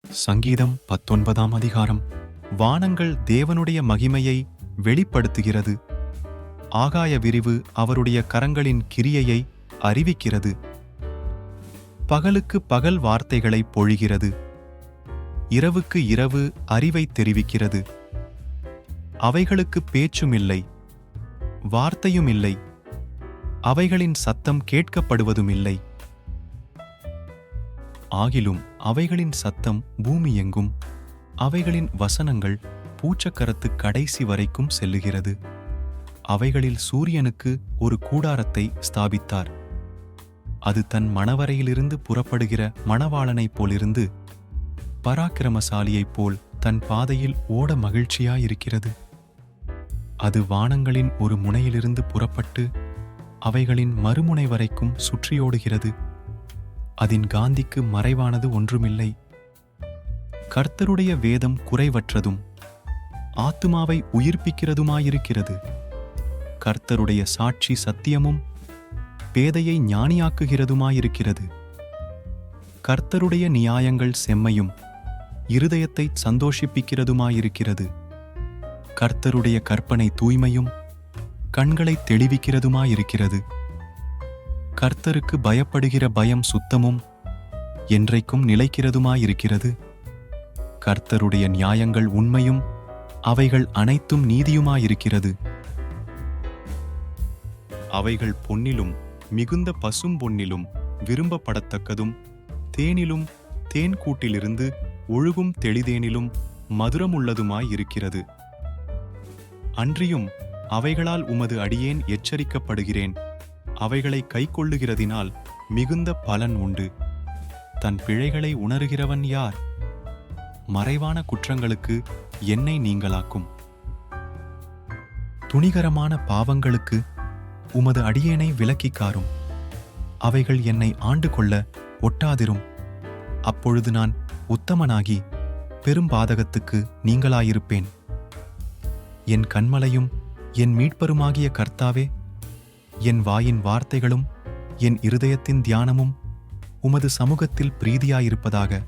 சங்கீதம் 19ஆம் அதிகாரம். வானங்கள் தேவனுடைய மகிமையை வெளிப்படுத்துகிறது. ஆகாய விரிவு அவருடைய கரங்களின் கிரியையை அறிவிக்கிறது. பகலுக்கு பகல் வார்த்தைகளை பொழிகிறது. இரவுக்கு இரவு அறிவை தெரிவிக்கிறது. அவைகளுக்கு பேச்சுமில்லை, வார்த்தையுமில்லை, அவைகளின் சத்தம் கேட்கப்படுவதுமில்லை. ஆகிலும் அவைகளின் சத்தம் பூமி எங்கும், அவைகளின் வசனங்கள் பூச்சக்கரத்து கடைசி வரைக்கும் செல்லுகிறது. அவைகளில் சூரியனுக்கு ஒரு கூடாரத்தை ஸ்தாபித்தார். அது தன் மணவரையிலிருந்து புறப்படுகிற மணவாளனைப் போலிருந்து பராக்கிரமசாலியைப் போல் தன் பாதையில் ஓட மகிழ்ச்சியாயிருக்கிறது. அது வானங்களின் ஒரு முனையிலிருந்து புறப்பட்டு அவைகளின் மறுமுனை வரைக்கும் சுற்றியோடுகிறது. அதன் காந்திக்கு மறைவானது ஒன்றுமில்லை. கர்த்தருடைய வேதம் குறைவற்றதும் ஆத்துமாவை உயிர்ப்பிக்கிறதுமாயிருக்கிறது. கர்த்தருடைய சாட்சி சத்தியமும் பேதையை ஞானியாக்குகிறதுமாயிருக்கிறது. கர்த்தருடைய நியாயங்கள் செம்மையும் இருதயத்தை சந்தோஷிப்பிக்கிறதுமாயிருக்கிறது. கர்த்தருடைய கற்பனை தூய்மையும் கண்களை தெளிவிக்கிறதுமாயிருக்கிறது. கர்த்தருக்கு பயப்படுகிற பயம் சுத்தமும் என்றைக்கும் நிலைக்கிறதுமாயிருக்கிறது. கர்த்தருடைய நியாயங்கள் உண்மையும் அவைகள் அனைத்தும் நீதியுமாயிருக்கிறது. அவைகள் பொன்னிலும் மிகுந்த பசும் பொன்னிலும் விரும்பப்படத்தக்கதும் தேனிலும் தேன் கூட்டிலிருந்து ஒழுகும் தெளிதேனிலும் மதுரமுள்ளதுமாயிருக்கிறது. அன்றியும் அவைகளால் உமது அடியேன் எச்சரிக்கப்படுகிறேன். அவைகளை கைக்கொள்ளுகிறதினால் மிகுந்த பலன் உண்டு. தன் பிழைகளை உணருகிறவன் யார்? மறைவான குற்றங்களுக்கு என்னை நீங்களாக்கும். துணிகரமான பாவங்களுக்கு உமது அடியேனை விலக்கிக்காரும். அவைகள் என்னை ஆண்டு கொள்ள ஒட்டாதிரும். அப்பொழுது நான் உத்தமனாகி பெரும் பாதகத்துக்கு நீங்களாயிருப்பேன். என் கன்மலையும் என் மீட்பருமாகிய கர்த்தாவே, என் வாயின் வார்த்தைகளும் என் இருதயத்தின் தியானமும் உமது சமூகத்தில் பிரீதியாயிருப்பதாக.